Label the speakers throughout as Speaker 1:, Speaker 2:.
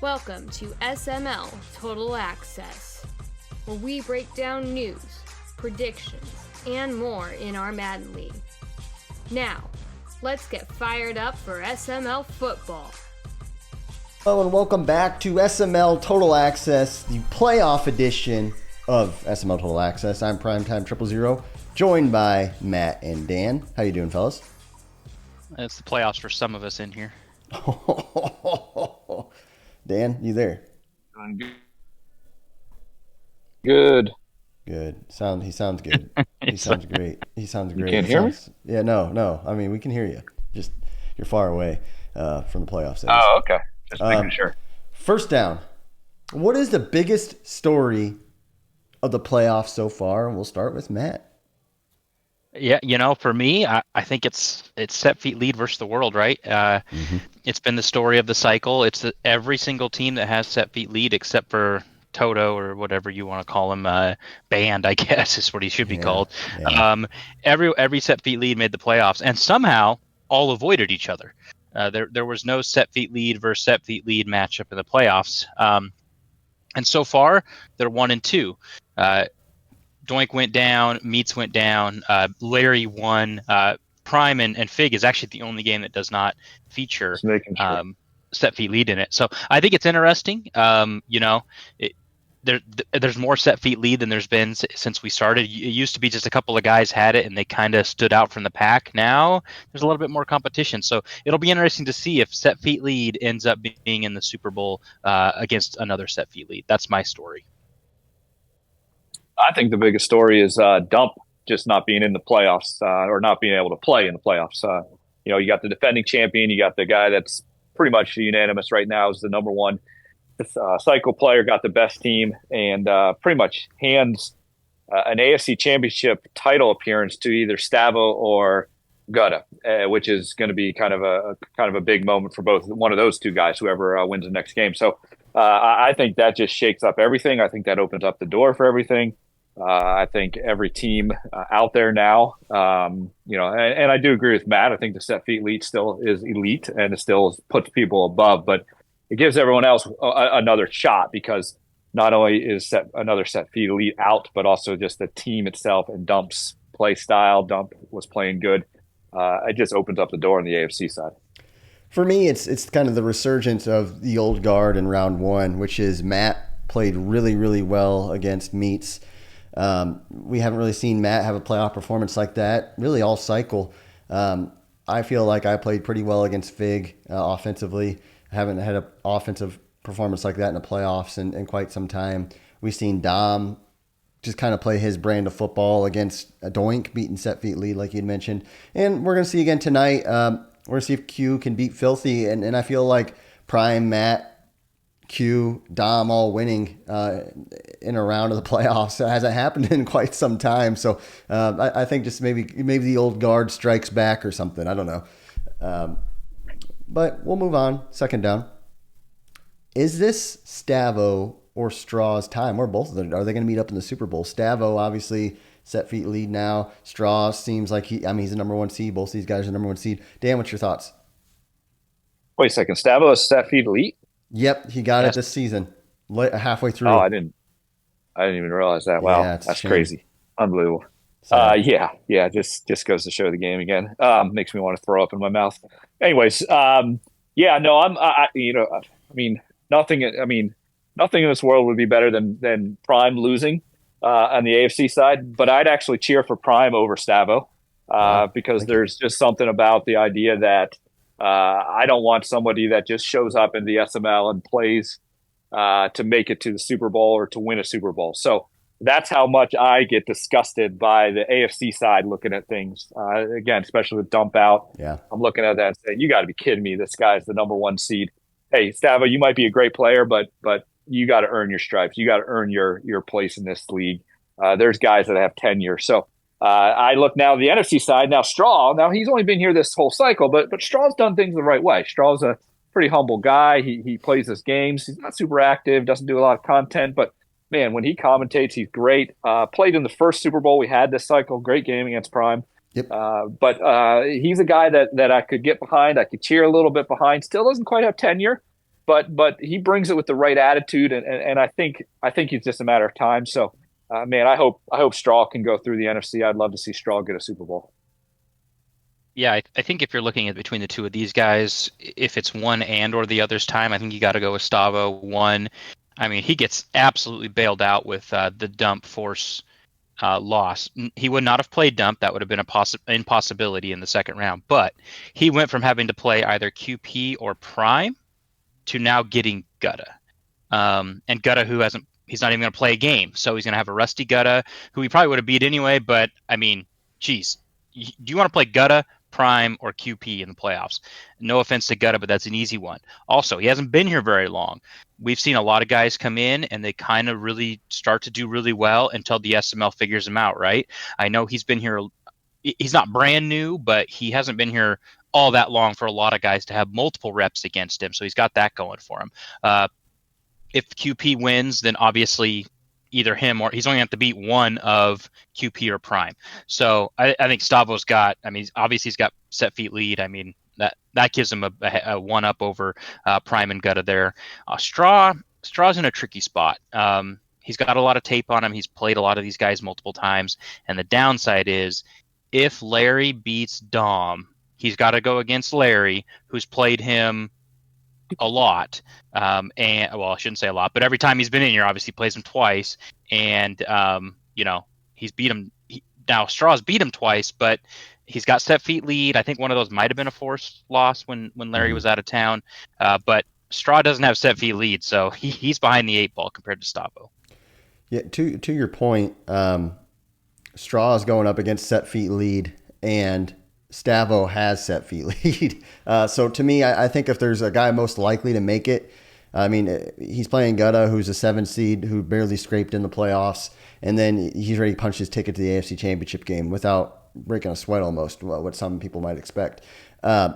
Speaker 1: Welcome to SML Total Access, where we break down news, predictions, and more in our Madden League. Now, let's get fired up for SML football.
Speaker 2: Hello and welcome back to SML Total Access, the playoff edition of SML Total Access. I'm Primetime 000, joined by Matt and Dan. How you doing, fellas?
Speaker 3: It's the playoffs for some of us in here.
Speaker 2: Dan, you there?
Speaker 4: Good.
Speaker 2: Good. He sounds good. He sounds great. He sounds great.
Speaker 4: You can't hear me?
Speaker 2: Yeah, no. I mean, we can hear you. Just you're far away from the playoffs.
Speaker 4: Oh, okay. Just making sure.
Speaker 2: First down. What is the biggest story of the playoffs so far? We'll start with Matt.
Speaker 3: Yeah, for me, I think it's set feet lead versus the world, right? It's been the story of the cycle. It's every single team that has set feet lead except for Toto or whatever you want to call him, Band, I guess is what he should be called.
Speaker 2: Yeah.
Speaker 3: Every set feet lead made the playoffs, and somehow all avoided each other. There was no set feet lead versus set feet lead matchup in the playoffs, and so far they're 1-2. Doink went down, Meats went down, Larry won. Prime and Fig is actually the only game that does not feature set feet lead in it. So I think it's interesting. There's more set feet lead than there's been since we started. It used to be just a couple of guys had it and they kind of stood out from the pack. Now there's a little bit more competition. So it'll be interesting to see if set feet lead ends up being in the Super Bowl against another set feet lead. That's my story.
Speaker 4: I think the biggest story is Dump just not being in the playoffs or not being able to play in the playoffs. You got the defending champion. You got the guy that's pretty much unanimous right now is the number one cycle player, got the best team, and pretty much hands an AFC championship title appearance to either Stavo or Gutta, which is going to be kind of a big moment for both one of those two guys, whoever wins the next game. So I think that just shakes up everything. I think that opens up the door for everything. I think every team out there now, and I do agree with Matt. I think the set feet elite still is elite and it still puts people above, but it gives everyone else another shot because not only is another set feet elite out, but also just the team itself and Dump's play style. Dump was playing good. It just opens up the door on the AFC side.
Speaker 2: For me, it's kind of the resurgence of the old guard in round one, which is Matt played really, really well against Meats. We haven't really seen Matt have a playoff performance like that really all cycle. I feel like I played pretty well against Fig offensively. I haven't had an offensive performance like that in the playoffs in quite some time. We've seen Dom just kind of play his brand of football against a Doink, beating set feet lead like you'd mentioned. And we're going to see again tonight. We're going to see if Q can beat Filthy. And I feel like Prime, Matt, Q, Dom all winning in a round of the playoffs. It hasn't happened in quite some time. So I think just maybe the old guard strikes back or something. I don't know. But we'll move on. Second down. Is this Stavo or Straw's time? Or both of them? Are they going to meet up in the Super Bowl? Stavo, obviously, set feet lead now. Straw seems like he's the number one seed. Both these guys are the number one seed. Dan, what's your thoughts?
Speaker 4: Wait a second. Stavo is set feet elite?
Speaker 2: Yep, he got it this season, halfway through.
Speaker 4: Oh, I didn't even realize that. Wow,
Speaker 2: yeah,
Speaker 4: that's crazy. Unbelievable. Yeah, just goes to show the game again. Makes me want to throw up in my mouth. Anyways, nothing in this world would be better than Prime losing on the AFC side, but I'd actually cheer for Prime over Stavo because there's just something about the idea that I don't want somebody that just shows up in the SML and plays to make it to the Super Bowl or to win a Super Bowl. So that's how much I get disgusted by the AFC side looking at things. Again, especially with Dump out.
Speaker 2: Yeah.
Speaker 4: I'm looking at that and saying, you got to be kidding me. This guy's the number one seed. Hey, Stavo, you might be a great player, but you got to earn your stripes. You got to earn your place in this league. There's guys that have tenure. So I look now at the NFC side. Now Straw, he's only been here this whole cycle, but Straw's done things the right way. Straw's a pretty humble guy. He plays his games. He's not super active, doesn't do a lot of content, but man, when he commentates, he's great. Played in the first Super Bowl we had this cycle. Great game against Prime.
Speaker 2: Yep.
Speaker 4: But he's a guy that I could get behind. I could cheer a little bit behind. Still doesn't quite have tenure, but he brings it with the right attitude, and I think it's just a matter of time. So, man, I hope Straw can go through the NFC. I'd love to see Straw get a Super Bowl.
Speaker 3: Yeah, I think if you're looking at between the two of these guys, if it's one and or the other's time, I think you got to go with Stavo. One, I mean, he gets absolutely bailed out with the dump force loss. He would not have played dump. That would have been a impossibility in the second round. But he went from having to play either QP or prime to now getting Gutta. And Gutta, he's not even going to play a game. So he's going to have a rusty Gutta, who he probably would have beat anyway. But, I mean, geez, do you want to play Gutta, prime, or QP in the playoffs? No offense to Gutta, but that's an easy one. Also, he hasn't been here very long. We've seen a lot of guys come in and they kind of really start to do really well until the SML figures them out, right? I know he's been here. He's not brand new, but he hasn't been here all that long for a lot of guys to have multiple reps against him. So he's got that going for him. If QP wins, then obviously either him or he's only going to have to beat one of QP or Prime. So I think Stavo's got, I mean, obviously he's got set feet lead. I mean, that gives him a one up over Prime and Gutta there. Straw's in a tricky spot. He's got a lot of tape on him. He's played a lot of these guys multiple times. And the downside is if Larry beats Dom, he's got to go against Larry, who's played him a lot. And well, I shouldn't say a lot, but every time he's been in here, obviously plays him twice. And, he's beat him. Now Straw's beat him twice, but he's got set feet lead. I think one of those might have been a forced loss when Larry was out of town. But Straw doesn't have set feet lead, so he's behind the 8 ball compared to Stavo.
Speaker 2: Yeah, to your point, Straw is going up against set feet lead, and Stavo has set feet lead. So to me, I think if there's a guy most likely to make it, I mean, he's playing Gutta, who's a 7 seed, who barely scraped in the playoffs, and then he's ready to punch his ticket to the AFC Championship game without breaking a sweat almost, what some people might expect. I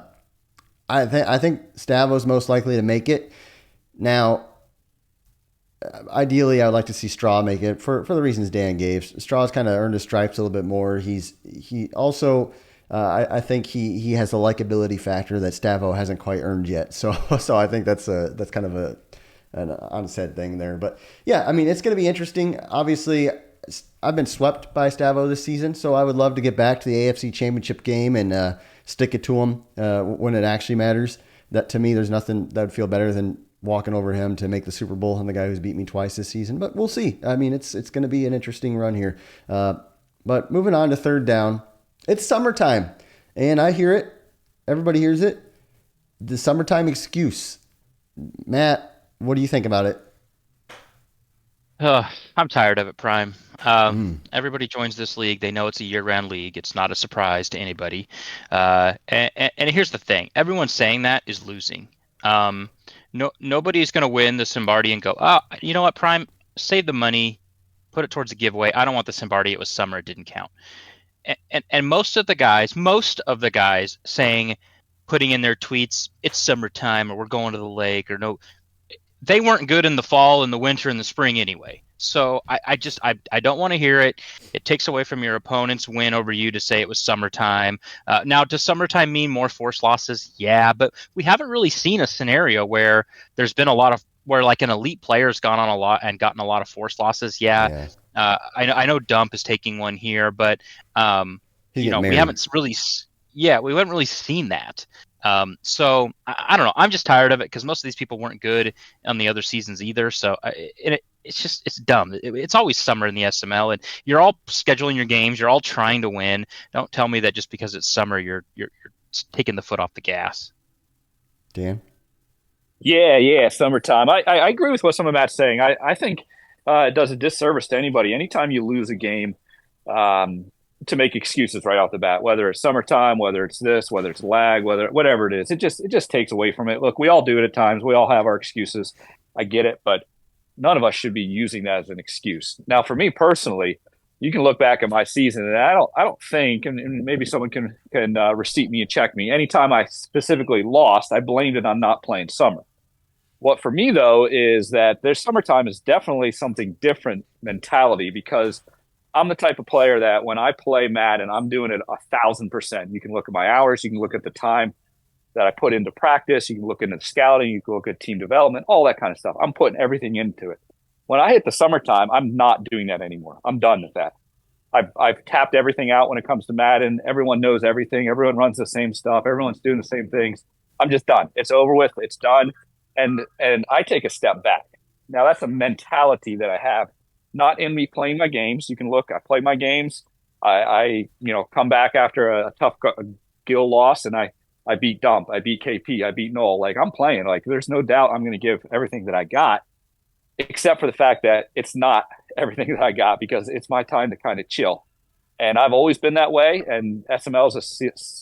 Speaker 2: think Stavo's most likely to make it. Now, ideally, I would like to see Straw make it for the reasons Dan gave. Straw's kind of earned his stripes a little bit more. He also, I think he has a likability factor that Stavo hasn't quite earned yet. So I think that's kind of an unsaid thing there. But yeah, I mean, it's going to be interesting. Obviously, I've been swept by Stavo this season, so I would love to get back to the AFC Championship game and stick it to him when it actually matters. That to me, there's nothing that would feel better than walking over him to make the Super Bowl and the guy who's beat me twice this season. But we'll see. I mean, it's going to be an interesting run here. But moving on to third down, it's summertime, and I hear it. Everybody hears it. The summertime excuse. Matt, what do you think about it?
Speaker 3: I'm tired of it, Prime. Everybody joins this league. They know it's a year-round league. It's not a surprise to anybody. And here's the thing. Everyone saying that is losing. Nobody's going to win the Simbardi and go, oh, you know what, Prime, save the money, put it towards the giveaway. I don't want the Simbardi. It was summer. It didn't count. And most of the guys saying, putting in their tweets, it's summertime or we're going to the lake or no, they weren't good in the fall and the winter and the spring anyway. So I don't want to hear it. It takes away from your opponent's win over you to say it was summertime. Now, does summertime mean more forced losses? Yeah, but we haven't really seen a scenario where there's been where like an elite player's gone on a lot and gotten a lot of forced losses. Yeah. I know Dump is taking one here, but we haven't really seen that. So I don't know. I'm just tired of it because most of these people weren't good on the other seasons either. So it's dumb. It's always summer in the SML, and you're all scheduling your games. You're all trying to win. Don't tell me that just because it's summer, you're taking the foot off the gas.
Speaker 2: Dan?
Speaker 4: Yeah, summertime. I agree with what some of Matt's saying. I think it does a disservice to anybody. Anytime you lose a game, to make excuses right off the bat, whether it's summertime, whether it's this, whether it's lag, whatever it is, it just takes away from it. Look, we all do it at times. We all have our excuses. I get it, but none of us should be using that as an excuse. Now, for me personally, you can look back at my season, and I don't think, and maybe someone can receipt me and check me. Anytime I specifically lost, I blamed it on not playing summer. What for me though is that their summertime is definitely something different mentality because I'm the type of player that when I play Madden, I'm doing it 1,000%. You can look at my hours, you can look at the time. that I put into practice. You can look into scouting, you can look at team development, all that kind of stuff. I'm putting everything into it. When I hit the summertime, I'm not doing that anymore. I'm done with that. I've tapped everything out when it comes to Madden. Everyone knows everything. Everyone runs the same stuff. Everyone's doing the same things. I'm just done. It's over with. It's done. And I take a step back. Now that's a mentality that I have, not in me playing my games. You can look, I play my games. I come back after a tough Gil loss, and I beat Dump, I beat KP, I beat Noel. Like, I'm playing. Like, there's no doubt I'm going to give everything that I got, except for the fact that it's not everything that I got, because it's my time to kind of chill. And I've always been that way. And SML is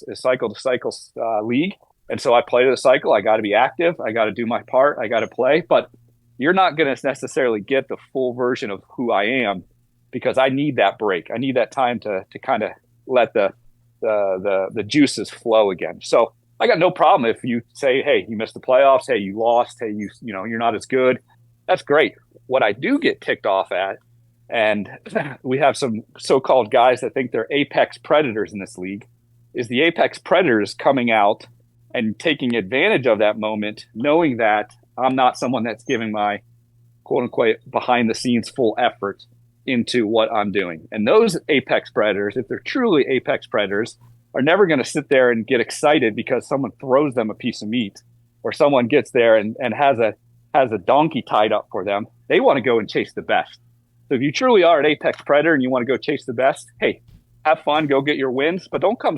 Speaker 4: a cycle to cycle league. And so I play to the cycle. I got to be active. I got to do my part. I got to play. But you're not going to necessarily get the full version of who I am, because I need that break. I need that time to kind of let the juices flow again. So I got no problem if you say, hey, you missed the playoffs. Hey, you lost. Hey, you're not as good. That's great. What I do get ticked off at, and we have some so-called guys that think they're apex predators in this league, is the apex predators coming out and taking advantage of that moment, knowing that I'm not someone that's giving my quote-unquote behind-the-scenes full effort into what I'm doing. And those apex predators, if they're truly apex predators, are never going to sit there and get excited because someone throws them a piece of meat, or someone gets there and has a donkey tied up for them. They want to go and chase the best. So if you truly are an apex predator and you want to go chase the best, hey, have fun, go get your wins, but don't come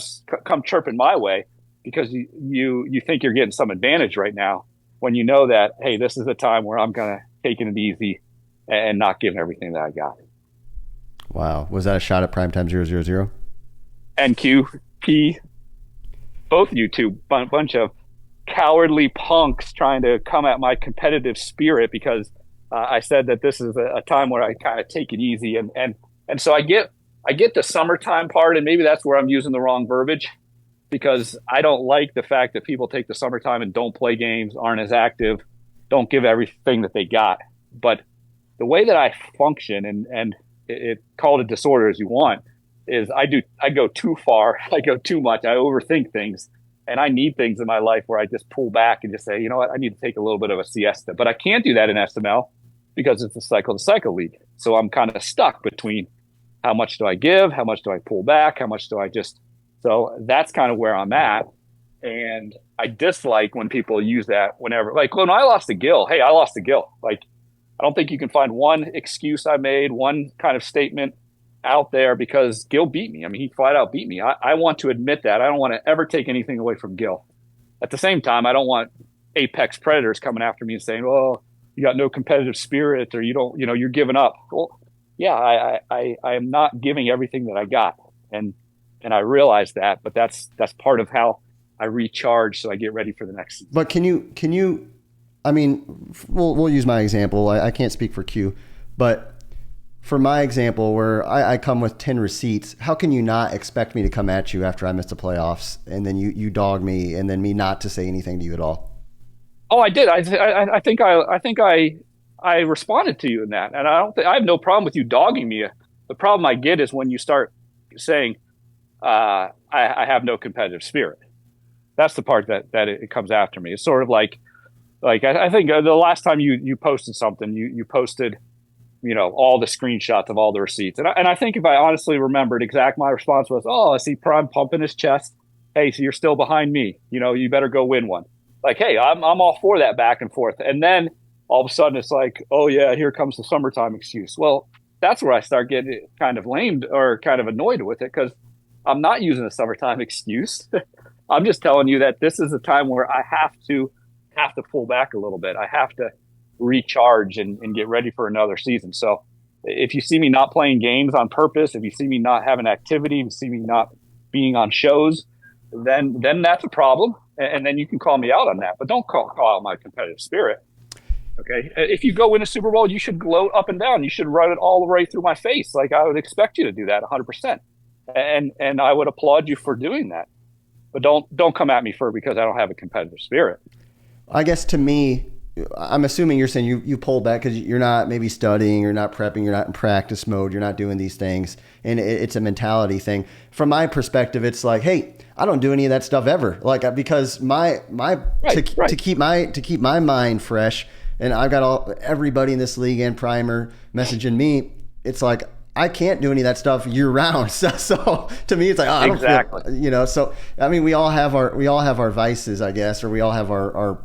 Speaker 4: chirping my way because you think you're getting some advantage right now, when you know that, hey, this is the time where I'm going to take it easy and not give everything that I got.
Speaker 2: Wow. Was that a shot at Primetime 000?
Speaker 4: And QP, both you two, bunch of cowardly punks trying to come at my competitive spirit because I said that this is a time where I kind of take it easy. And so I get the summertime part, and maybe that's where I'm using the wrong verbiage, because I don't like the fact that people take the summertime and don't play games, aren't as active, don't give everything that they got. But the way that I function, and it call it a disorder as you want, is I go too far, I go too much, I overthink things, and I need things in my life where I just pull back and just say, you know what, I need to take a little bit of a siesta. But I can't do that in SML because it's a cycle-to-cycle league. So I'm kind of stuck between how much do I give, how much do I pull back, how much do I just... So that's kind of where I'm at. And I dislike when people use that whenever, like when I lost to Gil, hey, I lost to Gil. Like, I don't think you can find one excuse I made, one kind of statement out there, because Gil beat me. I mean, he flat out beat me. I want to admit that. I don't want to ever take anything away from Gil. At the same time, I don't want apex predators coming after me and saying, well, you got no competitive spirit, or you're giving up. Well, yeah, I am not giving everything that I got. And I realize that, but that's part of how I recharge so I get ready for the next season.
Speaker 2: But can you, I mean, we'll use my example. I can't speak for Q, but for my example, where I come with 10 receipts, how can you not expect me to come at you after I missed the playoffs and then you dog me and then me not to say anything to you at all?
Speaker 4: Oh, I did. I think I responded to you in that, and I have no problem with you dogging me. The problem I get is when you start saying, I have no competitive spirit. That's the part that it comes after me. It's sort of like I think the last time you posted something, you posted, all the screenshots of all the receipts. And I think if I honestly remembered exact, my response was, oh, I see Prime pumping his chest. Hey, so you're still behind me. You better go win one. Like, hey, I'm all for that back and forth. And then all of a sudden it's like, oh yeah, here comes the summertime excuse. Well, that's where I start getting kind of lamed or kind of annoyed with it, because I'm not using a summertime excuse. I'm just telling you that this is a time where I have to pull back a little bit. I have to recharge and get ready for another season. So if you see me not playing games on purpose, if you see me not having activity, if you see me not being on shows, then that's a problem. And then you can call me out on that, but don't call out my competitive spirit. Okay. If you go win a Super Bowl, you should gloat up and down. You should run it all the way through my face. Like, I would expect you to do that 100%. And I would applaud you for doing that. But don't come at me because I don't have a competitive spirit.
Speaker 2: I guess to me, I'm assuming you're saying you pulled back because you're not maybe studying, you're not prepping, you're not in practice mode, you're not doing these things, and it's a mentality thing. From my perspective, it's like, hey, I don't do any of that stuff ever, like because to keep my mind fresh, and I've got everybody in this league and Primer messaging me. It's like I can't do any of that stuff year round. So to me, it's like, oh, I don't feel, So I mean, we all have our vices, I guess, or we all have our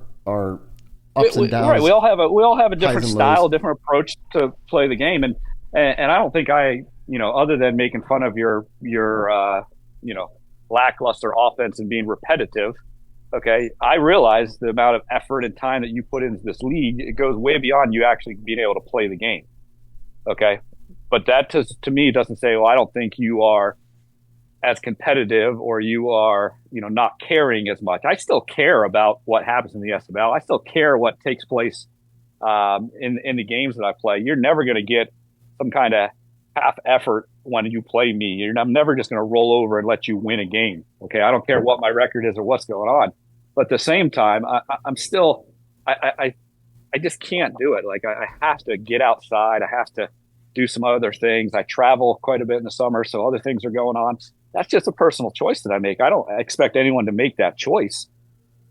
Speaker 2: ups and downs.
Speaker 4: Right. We all have a different style, different approach to play the game, and I don't think other than making fun of your lackluster offense and being repetitive. Okay, I realize the amount of effort and time that you put into this league. It goes way beyond you actually being able to play the game. Okay, but that to me doesn't say, well, I don't think you are as competitive or you are, not caring as much. I still care about what happens in the SML. I still care what takes place in the games that I play. You're never going to get some kind of half effort when you play me. I'm never just going to roll over and let you win a game. Okay, I don't care what my record is or what's going on. But at the same time, I'm still, I just can't do it. Like I have to get outside. I have to do some other things. I travel quite a bit in the summer, so other things are going on. That's just a personal choice that I make. I don't expect anyone to make that choice,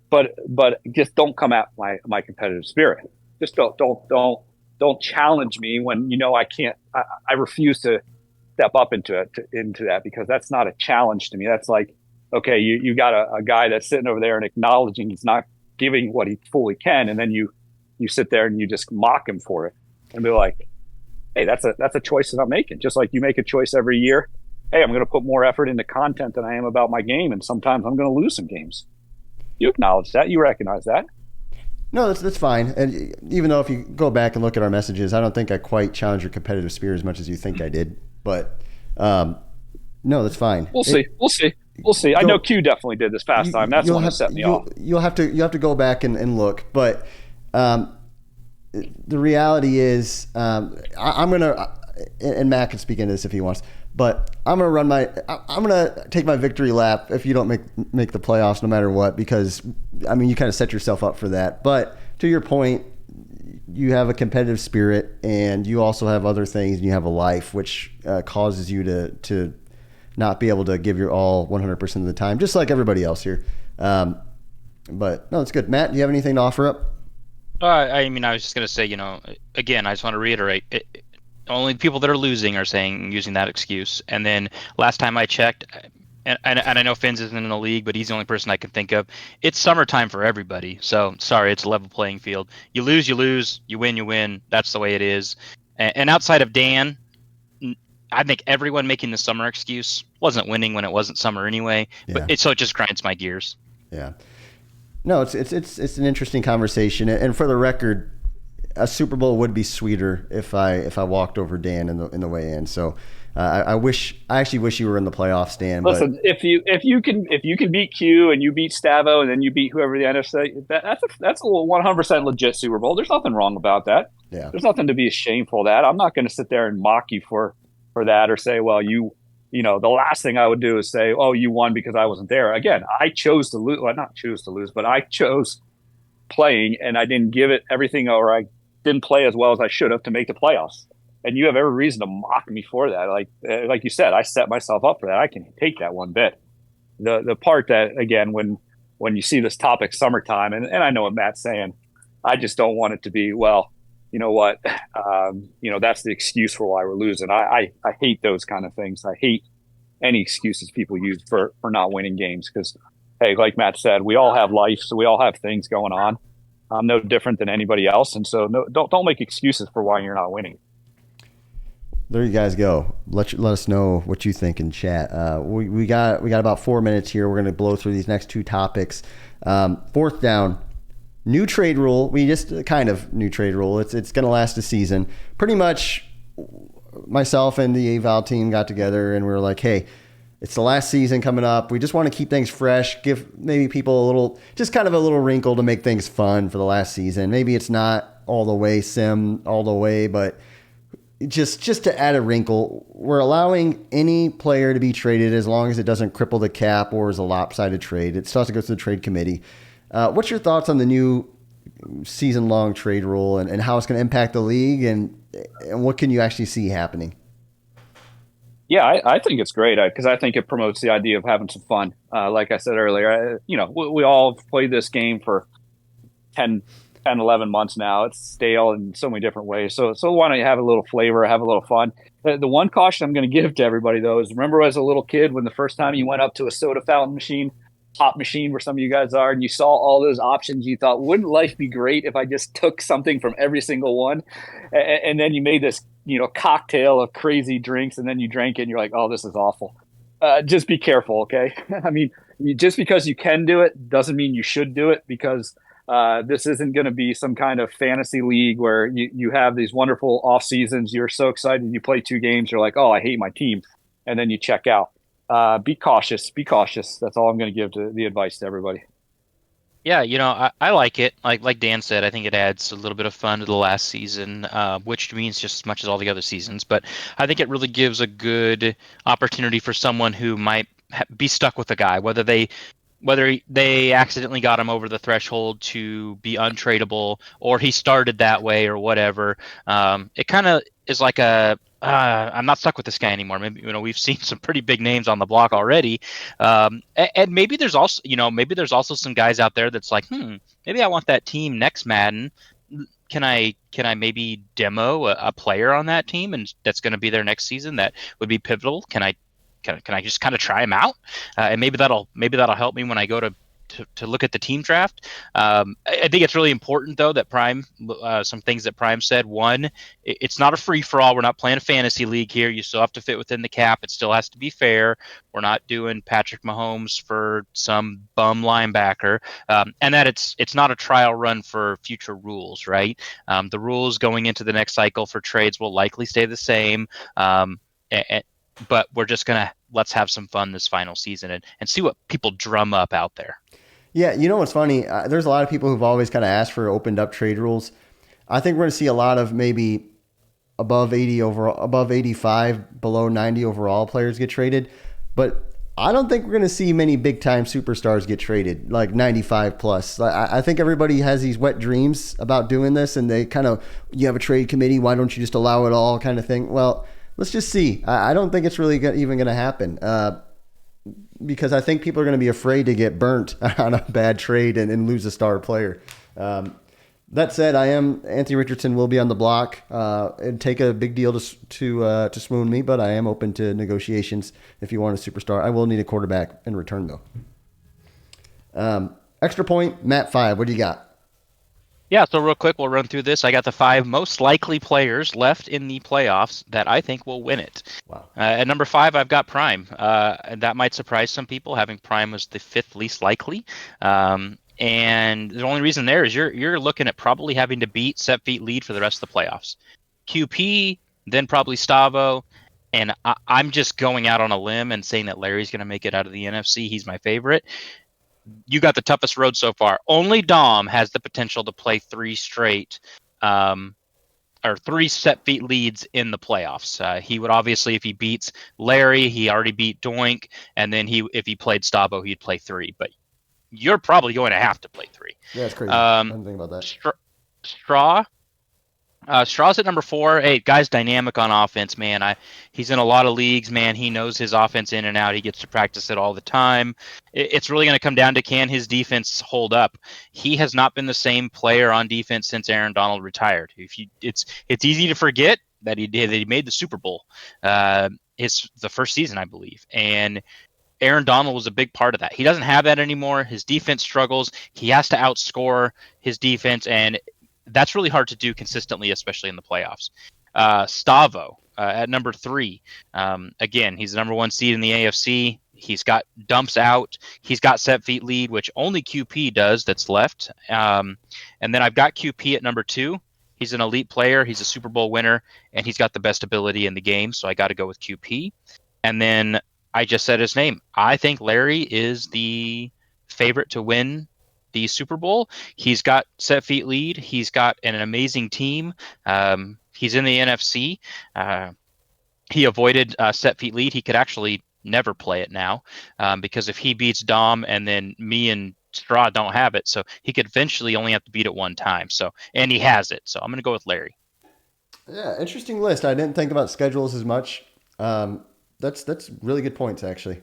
Speaker 4: but just don't come at my competitive spirit. Just don't challenge me when I can't. I refuse to step up into that because that's not a challenge to me. That's like, okay, you got a guy that's sitting over there and acknowledging he's not giving what he fully can, and then you sit there and you just mock him for it and be like, hey, that's a choice that I'm making. Just like you make a choice every year. Hey, I'm going to put more effort into content than I am about my game, and sometimes I'm going to lose some games. You acknowledge that. You recognize that.
Speaker 2: No, that's fine. And even though if you go back and look at our messages, I don't think I quite challenged your competitive spirit as much as you think I did. But no, that's fine.
Speaker 4: We'll see. I know Q definitely did this past time. That's the one that set me off.
Speaker 2: You'll have to go back and look. But the reality is, I'm gonna, and Matt can speak into this if he wants. But I'm gonna take my victory lap if you don't make the playoffs, no matter what, because I mean you kind of set yourself up for that. But to your point, you have a competitive spirit, and you also have other things, and you have a life, which causes you to not be able to give your all 100% of the time, just like everybody else here. But no, it's good. Matt, do you have anything to offer up?
Speaker 3: I mean, I was just gonna say, again, I just want to reiterate. Only people that are losing are using that excuse. And then last time I checked, and I know Finns isn't in the league, but he's the only person I can think of. It's summertime for everybody. So sorry, it's a level playing field. You lose, you lose. You win, you win. That's the way it is. And outside of Dan, I think everyone making the summer excuse wasn't winning when it wasn't summer anyway. Yeah. But so it just grinds my gears.
Speaker 2: Yeah. No, it's an interesting conversation. And for the record, a Super Bowl would be sweeter if I walked over Dan in the way in. So I actually wish you were in the playoffs, Dan.
Speaker 4: Listen, but if you can beat Q and you beat Stavo and then you beat whoever the NFC, that's a 100% legit Super Bowl. There's nothing wrong about that.
Speaker 2: Yeah.
Speaker 4: There's nothing to be shameful of that. I'm not going to sit there and mock you for that or say, well, the last thing I would do is say, oh, you won because I wasn't there. Again, I chose to lose. Well, not choose to lose, but I chose playing and I didn't give it everything, or I didn't play as well as I should have to make the playoffs. And you have every reason to mock me for that. Like you said, I set myself up for that. I can take that one bit. The part that, again, when you see this topic summertime, and I know what Matt's saying, I just don't want it to be, well, you know what, that's the excuse for why we're losing. I hate those kind of things. I hate any excuses people use for not winning games because, hey, like Matt said, we all have life, so we all have things going on. I'm no different than anybody else, and so don't make excuses for why you're not winning.
Speaker 2: There you guys go. Let us know what you think in chat. We got about 4 minutes here. We're going to blow through these next two topics. Fourth down, new trade rule. We just kind of new trade rule. It's going to last a season. Pretty much, myself and the Eval team got together and we were like, hey, it's the last season coming up. We just want to keep things fresh, give maybe people a little wrinkle to make things fun for the last season. Maybe it's not all the way sim all the way, but just to add a wrinkle, we're allowing any player to be traded as long as it doesn't cripple the cap or is a lopsided trade. It still has to go through the trade committee. What's your thoughts on the new season-long trade rule and how it's going to impact the league and what can you actually see happening?
Speaker 4: Yeah, I think it's great because I think it promotes the idea of having some fun. Like I said earlier, we all played this game for 10, 11 months now. It's stale in so many different ways. So why don't you have a little flavor, have a little fun? The one caution I'm going to give to everybody, though, is remember as a little kid when the first time you went up to a soda fountain machine, pop machine where some of you guys are, and you saw all those options, you thought, wouldn't life be great if I just took something from every single one? And then you made this, cocktail of crazy drinks, and then you drank it, and you're like, oh, this is awful. Just be careful, okay? I mean, just because you can do it doesn't mean you should do it because this isn't going to be some kind of fantasy league where you have these wonderful off seasons. You're so excited. You play 2 games. You're like, oh, I hate my team. And then you check out. Be cautious. Be cautious. That's all I'm going to give to the advice to everybody.
Speaker 3: Yeah, I like it. Like Dan said, I think it adds a little bit of fun to the last season, which means just as much as all the other seasons. But I think it really gives a good opportunity for someone who might be stuck with a guy, whether they accidentally got him over the threshold to be untradeable or he started that way or whatever. It kind of is like I'm not stuck with this guy anymore. Maybe, we've seen some pretty big names on the block already. And maybe there's also some guys out there that's like, maybe I want that team next Madden. Can I maybe demo a player on that team and that's going to be their next season that would be pivotal? Can I just kind of try him out? And maybe that'll help me when I go to look at the team draft. I think it's really important though that Prime, some things that Prime said. One, it's not a free for all. We're not playing a fantasy league here. You still have to fit within the cap. It still has to be fair. We're not doing Patrick Mahomes for some bum linebacker. And that it's not a trial run for future rules, right? The rules going into the next cycle for trades will likely stay the same. But we're just let's have some fun this final season and see what people drum up out there.
Speaker 2: Yeah, you know what's funny? There's a lot of people who've always kind of asked for opened up trade rules. I think we're going to see a lot of maybe above 80 overall, above 85, below 90 overall players get traded. But I don't think we're going to see many big time superstars get traded, like 95 plus. I think everybody has these wet dreams about doing this, and they you have a trade committee. Why don't you just allow it all kind of thing? Well, let's just see. I don't think it's really even going to happen because I think people are going to be afraid to get burnt on a bad trade and lose a star player. That said, Anthony Richardson will be on the block. It'd take a big deal to swoon me, but I am open to negotiations if you want a superstar. I will need a quarterback in return, though. Extra point, Matt 5. What do you got?
Speaker 3: Yeah, so real quick, we'll run through this. I got the 5 most likely players left in the playoffs that I think will win it.
Speaker 2: Wow.
Speaker 3: At number 5, I've got Prime. And that might surprise some people, having Prime as the 5th least likely. And the only reason there is you're looking at probably having to beat set feet lead for the rest of the playoffs. QP, then probably Stavo. And I'm just going out on a limb and saying that Larry's going to make it out of the NFC. He's my favorite. You got the toughest road so far. Only Dom has the potential to play 3 straight or 3 set feet leads in the playoffs. He would obviously, if he beats Larry, he already beat Doink, and then if he played Stavo, he'd play 3. But you're probably going to have to play 3.
Speaker 2: Yeah, it's crazy. I didn't think about that.
Speaker 3: Straw's at number 4. Hey, guy's dynamic on offense, man. He's in a lot of leagues, man. He knows his offense in and out. He gets to practice it all the time. It's really going to come down to, can his defense hold up? He has not been the same player on defense since Aaron Donald retired. It's easy to forget that he made the Super Bowl, the first season, I believe, and Aaron Donald was a big part of that. He doesn't have that anymore. His defense struggles. He has to outscore his defense, and that's really hard to do consistently, especially in the playoffs. Stavo at number 3. Again, he's the number 1 seed in the AFC. He's got dumps out. He's got set feet lead, which only QP does that's left. And then I've got QP at number 2. He's an elite player. He's a Super Bowl winner, and he's got the best ability in the game, so I got to go with QP. And then I just said his name. I think Larry is the favorite to win the Super Bowl. He's got set feet lead. He's got an amazing team. He's in the NFC. He avoided set feet lead. He could actually never play it now because if he beats Dom and then me and straw don't have it. So he could eventually only have to beat it one time. So, and he has it. So I'm going to go with Larry.
Speaker 2: Yeah, interesting list. I didn't think about schedules as much. That's really good points, actually.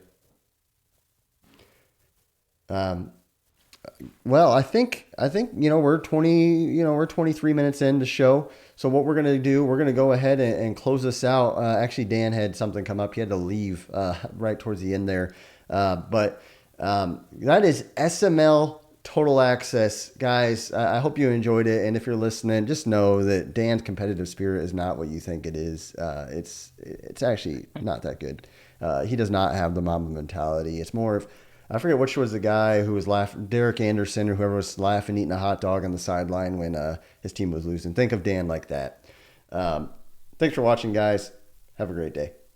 Speaker 2: Well, I think we're 23 minutes into the show. So what we're gonna do, we're gonna go ahead and close this out. Actually, Dan had something come up. He had to leave right towards the end there, but that is SML Total Access, guys. I hope you enjoyed it, and if you're listening, just know that Dan's competitive spirit is not what you think it is. It's actually not that good. He does not have the Mamba mentality. It's more of, I forget which was the guy who was laughing, Derek Anderson or whoever was laughing, eating a hot dog on the sideline when his team was losing. Think of Dan like that. Thanks for watching, guys. Have a great day.